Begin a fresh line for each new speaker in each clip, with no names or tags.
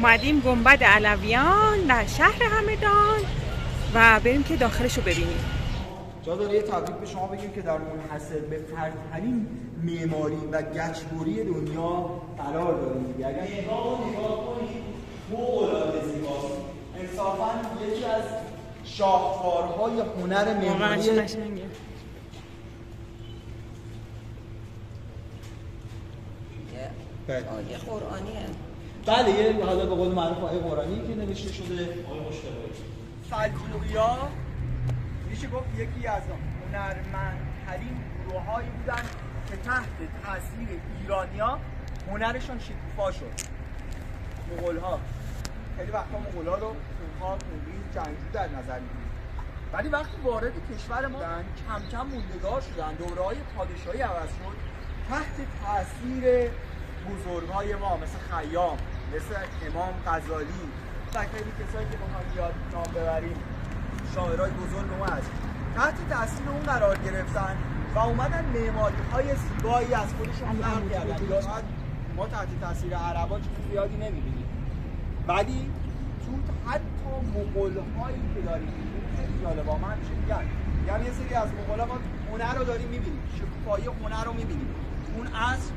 اومدیم گنبد علویان در شهر همدان و بریم که داخلش رو ببینیم.
جا داره یه تبریک به شما بگیم که در منحصر به فردترین معماری و گچبری دنیا قرار داریم. اگر نگاه کنید فوق‌العاده زیباست. انصافاً یکی از شاهکارهای هنر معماری
قشنگه.
آیه قرآنیه.
بله، یه حالا به قول معروف آیه قرآنی که نوشته شده. سلجوقی‌ها میشه گفت یکی از هنرمندترین گروه‌هایی بودن که تحت تاثیر ایرانی‌ها هنرشون شکوفا شد. مغول‌ها خیلی وقتا مغول‌ها رو اونها جنگجو در نظر می‌گیرن، ولی وقتی وارد کشور ما شدن کم کم موندگار شدن، دوره‌های پادشاهی عوض شد تحت تاثیر بزرگ‌های ما مثل خیام، مثل امام غزالی و خیلی کسایی که ما یاد نام ببریم، شاعرای بزرگ ما هست، تحت تاثیر اون قرار گرفتن و اومدن معماری‌های زیبایی از خودشون خلق کردن. یا ما تحت تاثیر عربا چیز زیادی نمی‌بینیم، ولی تو حتی مغول‌هایی که داریم خیلی جالبه. من همیشه میگم یه سری از مغول‌ها ما هنر رو داریم می‌بینیم، شکوفایی هنر رو می‌بینیم. اون عصر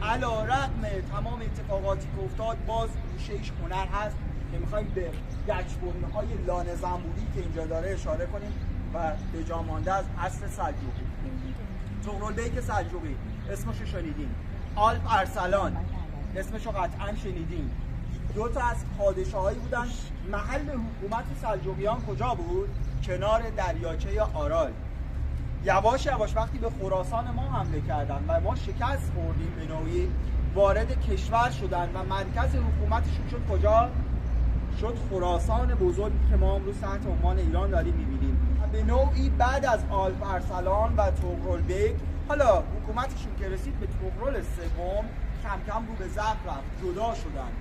علی‌رغم تمام اتفاقاتی که افتاد باز گوشه‌ایش هنر هست که می‌خوایم به گچبری‌های لانه زنبوری که اینجا داره اشاره کنیم و به جا مانده از عصر سلجوقی. طغرلبیک سلجوقی اسمشو شنیدین، آلپ ارسلان اسمشو قطعاً شنیدین. دو تا از پادشاهایی بودن. محل حکومت سلجوقیان کجا بود؟ کنار دریاچه آرال. یواش یواش وقتی به خراسان ما حمله کردن و ما شکست خوردیم به نوعی، وارد کشور شدن و مرکز حکومتشون شد کجا؟ شد خراسان بزرگی که ما امروز تحت عنوان ایران داریم می‌بینیم. به نوعی بعد از آلپ ارسلان و طغرلبیک، حالا حکومتشون که رسید به طغرل سوم، کم کم رو به ضعف رفت، جدا شدن.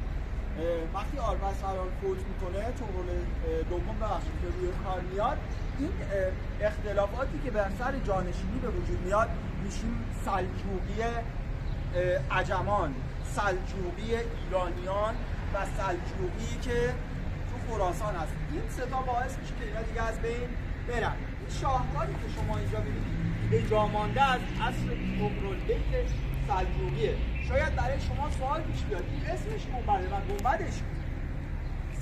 وقتی آلپ ارسلان فوت میکنه، طغرل دوم که روی کار میاد، این اختلافاتی که بر سر جانشینی به وجود میاد میشیم سلجوقی عجمان، سلجوقی ایرانیان و سلجوقی که تو خراسان هست. این سه تا باعث میشه که اینا دیگه از بین برن. این شاهکاری که شما اینجا ببینید به جا مانده از عصر طغرلبیک سلجوقیه. شاید برای شما سوال پیش بیاد این اسمش گنبده و گنبدش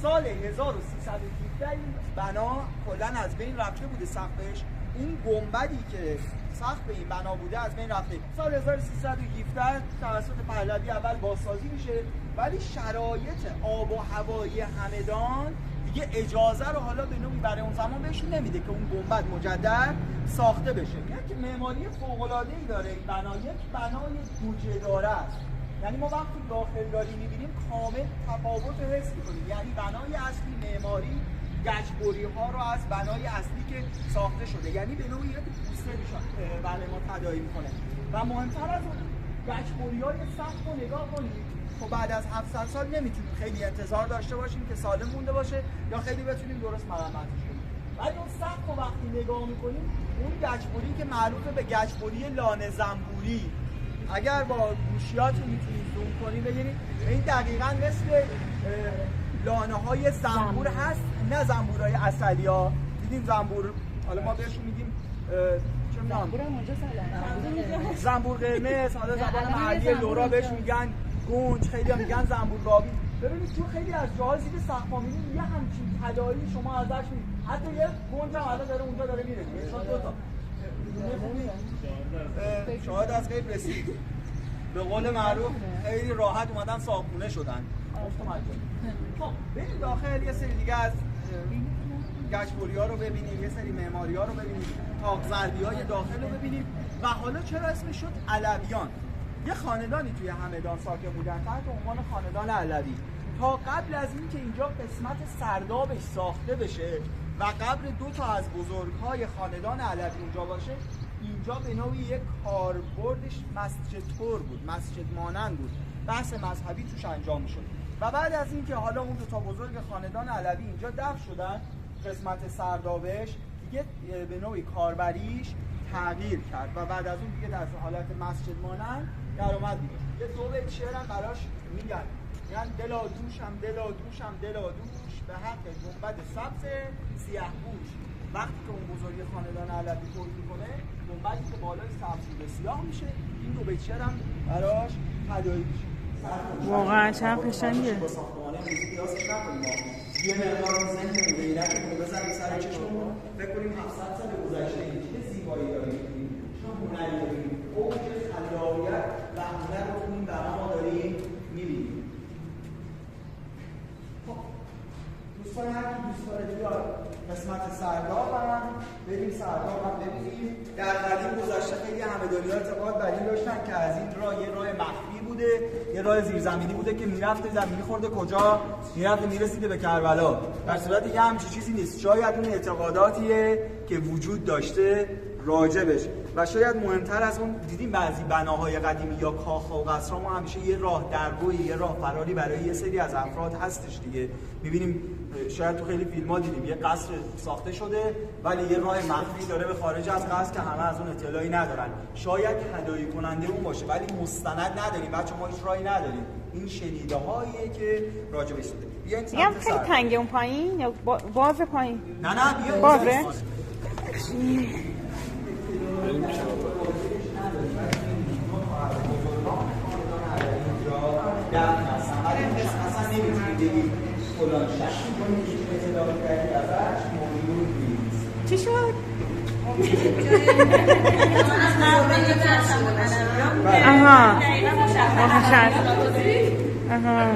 سال 1317 این بنا کلا از بین رفته بوده سقفش. این گنبدی که سقف این بنا بوده از بین رفته. سال 1317 توسط پهلوی اول بازسازی میشه، ولی شرایط آب و هوایی همدان دیگه اجازه رو حالا به نوعی برای اون زمان بهشون نمیده که اون گنبد مجدد ساخته بشه. میگن که معماری فوق‌العاده‌ای داره این بنا، یک بنای دوجه‌داره است. یعنی ما وقتی داخل داری می‌بینیم کامل تفاوت رو حس می‌کنیم. یعنی بنای اصلی معماری گچبری‌ها رو از بنای اصلی که ساخته شده، یعنی به نوعی یک پوسته میشن بله ما تداعی می‌کنه. و مهمتر از اون گچبری‌های سقف رو نگاه کنید. خب بعد از 700 سال نمیتونیم خیلی انتظار داشته باشیم که سالم مونده باشه یا خیلی بتونیم درست مرمتش کنیم. ولی اون سقف رو وقتی نگاه می‌کنیم، اون گچبری که معروفه به گچبری لانه زنبوری، اگر با گوشیاتون میتونید زوم کنید ببینید این دقیقاً مثل لانه‌های زنبور هست، نه زنبورهای عسلیا. دیدیم زنبور، حالا ما بهشون میگیم چه می‌دونم زنبور قرمز، حالا زبان محلی لورا بهش میگن گنج، خیلی ها میگن زنبور گاوی. ببینید تو خیلی از جاهای زیر سقف‌ها می‌بینید یه همچین تداعی شما ازش می‌بینید. حتی یه گنج هم الان داره اونجا داره میره. شما دو تا شاهد از غیب رسید. به قول معروف خیلی راحت اومدن صاحبخونه شدن. خب بریم داخل یه سری دیگه از گچبری‌ها رو ببینیم، یه سری معماری‌ها رو ببینیم، طاق‌ضربی‌های داخل رو ببینیم. و حالا چرا اسمش شد علویان؟ یه خاندانی توی همدان ساکن بودن تحت عنوان خاندان علوی. تا قبل از اینکه اینجا قسمت سردابش ساخته بشه و قبر دو تا از بزرگ‌های خاندان علوی اونجا باشه، اینجا به نوعی یک کاربردش مسجد طور بود، مسجد مانند بود، بحث مذهبی توش انجام می‌شد. و بعد از اینکه حالا اون دو تا بزرگ خاندان علوی اینجا دفن شدن، قسمت سردابش دیگه به نوعی کاربریش تغییر کرد و بعد از اون دیگه در حالت مسجد مانند درآمد دیگه. یه دو بیت شعر هم براش میگن. یعنی دلا دوشم دوش به حق گنبد سبز سیاه پوش. وقتی که اون بزرگی خاندان علوی فوت میکنه، گنبدی که بالای سبز بوده سیاه میشه. این دو بیتچه هم براش هدایی میشه.
واقعا چند قشنگه.
با ساختمانه امروزی قیاسش نکنیم. یه مقدار ذهن غیرت رو بزنیم سر چشممون، فکر کنیم 700 سال گذشته این چه زیبایی داریم، چه هنری داریم، اوج خلاقیت و هنر رو تو این بنا ما داریم می‌بینیم. خب دوستان هر کی دوست داره بیاد قسمت سرداب هم بریم سرداب هم ببینیم. در قدیم گذشته خیلی همدانی‌ها اعتقاد بر این داشتن که از این راه یه راه مخفی بوده، یه راه زیرزمینی بوده که میرفته زمین می‌خورده کجا؟ میرفته میرسیده به کربلا. در صورتی که همچین چیزی نیست. شاید اون اعتقاداتیه که وجود داشته راجبش و شاید مهمتر از اون دیدیم بعضی بناهای قدیمی یا کاخ‌ها و قصرها ما همیشه یه راه درگویی، یه راه فراری برای یه سری از افراد هستش دیگه. می‌بینیم شاید تو خیلی فیلم‌ها دیدیم یه قصر ساخته شده ولی یه راه مخفی داره به خارج از قصر که همه از اون اطلاعی ندارن. شاید هدایی کننده اون باشه ولی مستند نداریم. بچه‌ها هیچ راهی نداریم. این شنیده‌هاییه که راجبش شده. بیاین
میگم خیلی تنگه اون پایین یا باز پایین؟
نه بیاین
بازه.
اصلا نمیتونید بگید فلان شخصی کنید که اطلاع کردید ازش موجود نیست.
چی شد؟ آها آها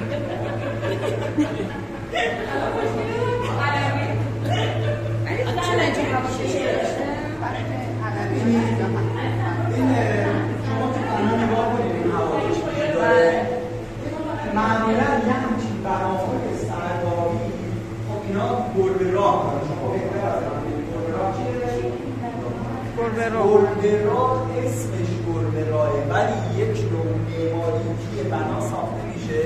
معمولا یه همچین بناهای سردابی خب اینا گربه راه دارن. شما بهتر از من بگید گربه راه چیه؟ گربه راه اسمش گربه راهه ولی یک نوع معماری که بنا ساخته میشه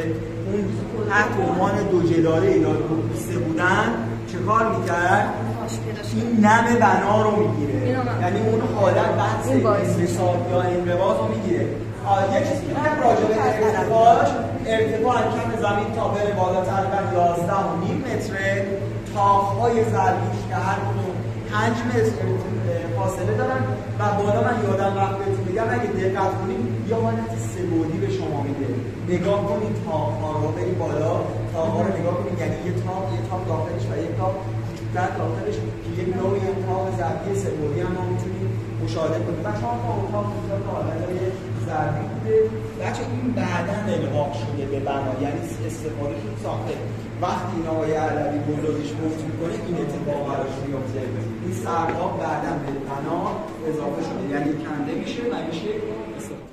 اون تحت عنوان دو جداره یا دو پیسه بودن چه کار میکرد؟ این نم بنا رو میگیره، یعنی اون حالت بحث انبساط یا انقباض رو میگیره. یه چیزی که من راجع به ارتفاع کم زمین تا بره بالا تقریبا 11.5 متره. تاق‌های ضربیش که هر کدوم 5 متر فاصله دارن و بالا من یادم رفت بهتون بگم اگه دقت کنید یه حالت سه‌بعدی به شما میده. نگاه کنید تاق‌ها رو، برید بالا تاق‌ها رو نگاه کنید، یعنی یه تاق داخلش و یک تاق کوچکتر داخلش که یک نوعی تاق ضربی سه‌بعدی هم ما میتونیم مشاهده کنیم. و شما تا اتاق اینجا تا حالتهای ضربی بوده. بچه این بعداً الحاق شده به بنا، یعنی استفاده شده ساخته. وقتی این آقای علوی بزرگش گفت میکنه این اتفاق براش میفته. این سرداب بعداً به بنا اضافه شده، یعنی کنده میشه و میشه استفاده